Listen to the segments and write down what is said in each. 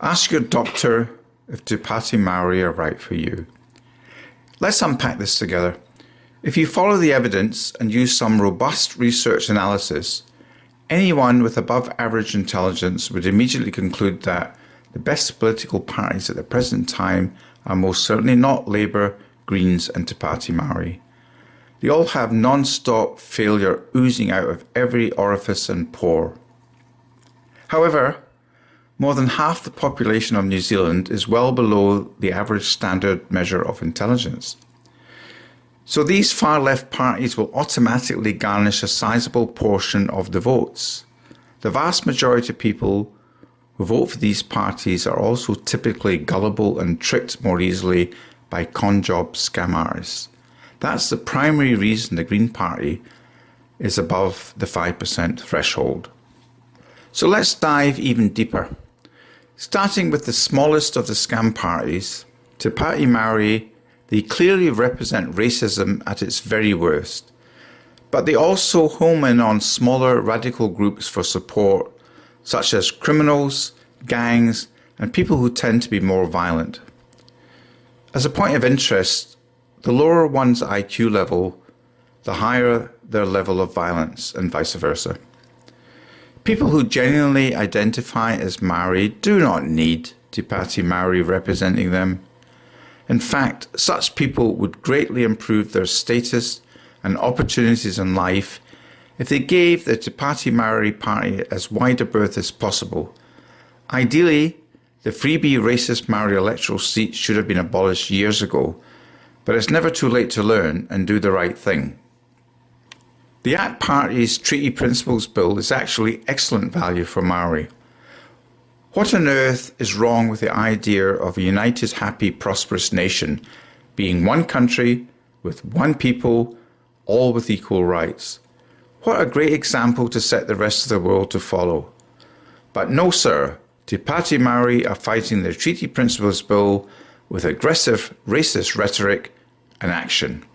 Ask your doctor if Te Pāti Māori are right for you. Let's unpack this together. If you follow the evidence and use some robust research analysis, anyone with above average intelligence would immediately conclude that the best political parties at the present time are most certainly not Labour, Greens and Te Pāti Māori. They all have non-stop failure oozing out of every orifice and pore. However, more than half the population of New Zealand is well below the average standard measure of intelligence. So these far-left parties will automatically garnish a sizable portion of the votes. The vast majority of people who vote for these parties are also typically gullible and tricked more easily by con-job scam artists. That's the primary reason the Green Party is above the 5% threshold. So let's dive even deeper. Starting with the smallest of the scam parties, Te Pāti Māori, they clearly represent racism at its very worst. But they also home in on smaller radical groups for support, such as criminals, gangs, and people who tend to be more violent. As a point of interest, the lower one's IQ level, the higher their level of violence, and vice versa. People who genuinely identify as Maori do not need Te Pāti Māori representing them. In fact, such people would greatly improve their status and opportunities in life if they gave the Te Pāti Māori party as wide a berth as possible. Ideally, the freebie racist Māori electoral seat should have been abolished years ago, but it's never too late to learn and do the right thing. The ACT Party's Treaty Principles Bill is actually excellent value for Māori. What on earth is wrong with the idea of a united, happy, prosperous nation being one country with one people, all with equal rights? What a great example to set the rest of the world to follow. But no, sir, Te Pāti Māori are fighting the Treaty Principles Bill with aggressive, racist rhetoric and action.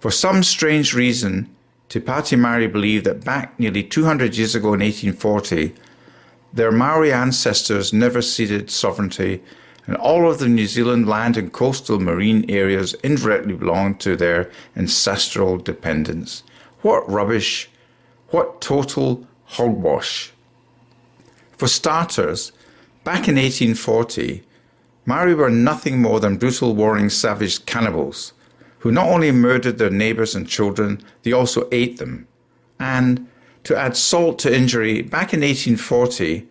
For some strange reason, Te Pāti Māori believe that back nearly 200 years ago in 1840, their Maori ancestors never ceded sovereignty and all of the New Zealand land and coastal marine areas indirectly belonged to their ancestral descendants. What rubbish! What total hogwash! For starters, back in 1840, Maori were nothing more than brutal, warring, savage cannibals who not only murdered their neighbours and children, they also ate them. And to add salt to injury, back in 1840,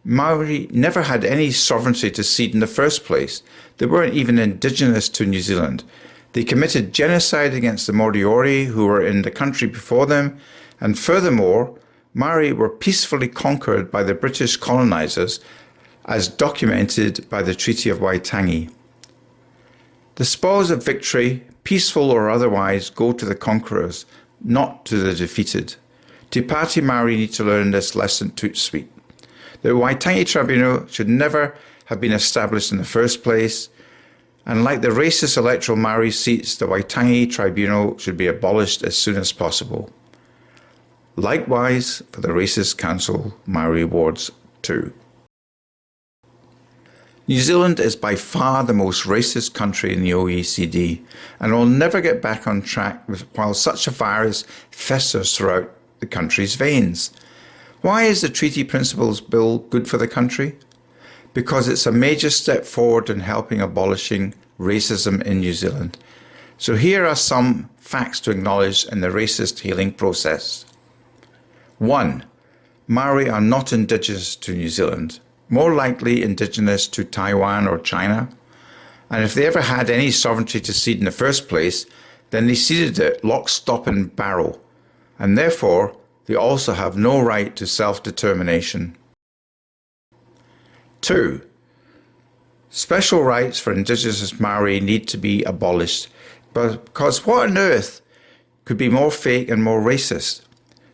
Maori never had any sovereignty to cede in the first place. They weren't even indigenous to New Zealand. They committed genocide against the Moriori who were in the country before them, and furthermore, Maori were peacefully conquered by the British colonisers, as documented by the Treaty of Waitangi. The spoils of victory, peaceful or otherwise, go to the conquerors, not to the defeated. Te Pāti Māori need to learn this lesson toot sweet. The Waitangi Tribunal should never have been established in the first place, and like the racist electoral Maori seats, the Waitangi Tribunal should be abolished as soon as possible. Likewise for the Racist Council Maori wards too. New Zealand is by far the most racist country in the OECD and will never get back on track while such a virus festers throughout the country's veins. Why is the Treaty Principles Bill good for the country? Because it's a major step forward in helping abolishing racism in New Zealand. So here are some facts to acknowledge in the racist healing process. 1. Maori are not indigenous to New Zealand, more likely indigenous to Taiwan or China. And if they ever had any sovereignty to cede in the first place, then they ceded it lock, stock and barrel. And therefore, they also have no right to self-determination. 2. Special rights for indigenous Maori need to be abolished, because what on earth could be more fake and more racist?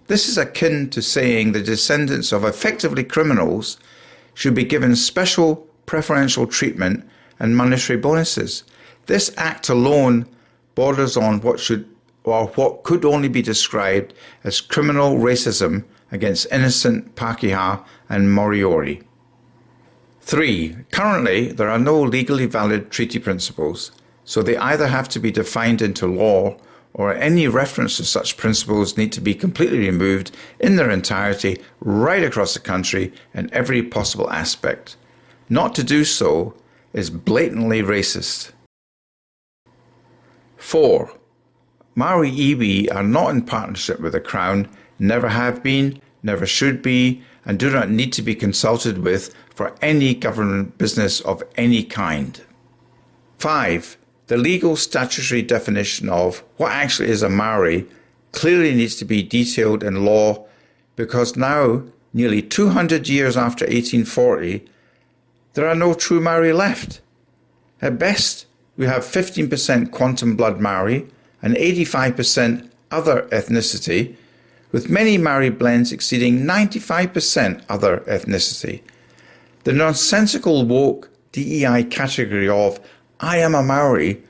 This is akin to saying the descendants of effectively criminals should be given special preferential treatment and monetary bonuses. This act alone borders on what could only be described as criminal racism against innocent Pākehā and Moriori. 3. Currently, there are no legally valid treaty principles, so they either have to be defined into law or any reference to such principles need to be completely removed in their entirety right across the country in every possible aspect. Not to do so is blatantly racist. 4. Maori iwi are not in partnership with the Crown, never have been, never should be, and do not need to be consulted with for any government business of any kind. 5. The legal statutory definition of what actually is a Maori clearly needs to be detailed in law because now, nearly 200 years after 1840, there are no true Maori left. At best, we have 15% quantum blood Maori and 85% other ethnicity, with many Maori blends exceeding 95% other ethnicity. The nonsensical woke DEI category of I am a Maori,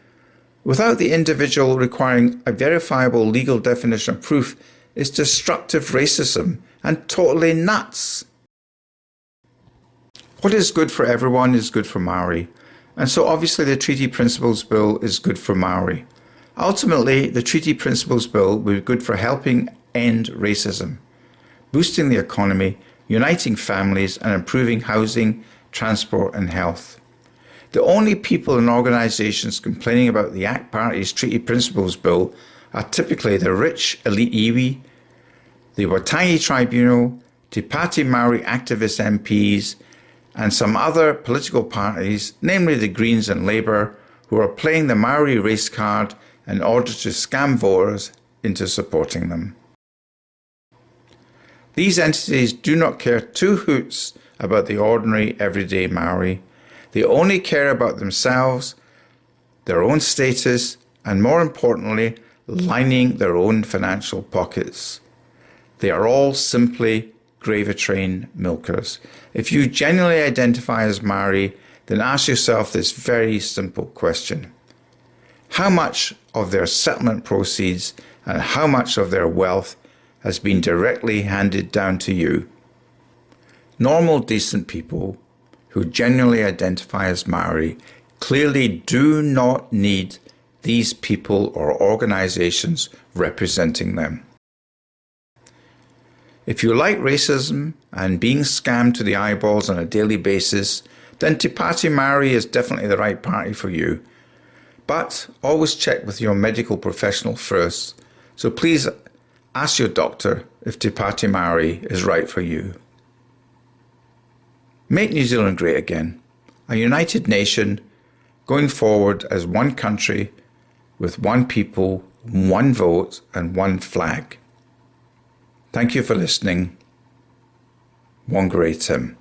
without the individual requiring a verifiable legal definition of proof, is destructive racism and totally nuts. What is good for everyone is good for Maori, and so obviously the Treaty Principles Bill is good for Maori. Ultimately, the Treaty Principles Bill will be good for helping end racism, boosting the economy, uniting families, and improving housing, transport, and health. The only people and organisations complaining about the ACT Party's Treaty Principles Bill are typically the rich elite iwi, the Waitangi Tribunal, Te Pāti Māori activist MPs, and some other political parties, namely the Greens and Labour, who are playing the Maori race card in order to scam voters into supporting them. These entities do not care two hoots about the ordinary, everyday Maori. They only care about themselves, their own status, and more importantly, lining their own financial pockets. They are all simply gravy train milkers. If you genuinely identify as Maori, then ask yourself this very simple question. How much of their settlement proceeds and how much of their wealth has been directly handed down to you? Normal, decent people who genuinely identify as Maori clearly do not need these people or organisations representing them. If you like racism and being scammed to the eyeballs on a daily basis, then Te Pāti Māori is definitely the right party for you. But always check with your medical professional first, so please ask your doctor if Te Pāti Māori is right for you. Make New Zealand great again, a united nation going forward as one country with one people, one vote and one flag. Thank you for listening. WhangāreiTim.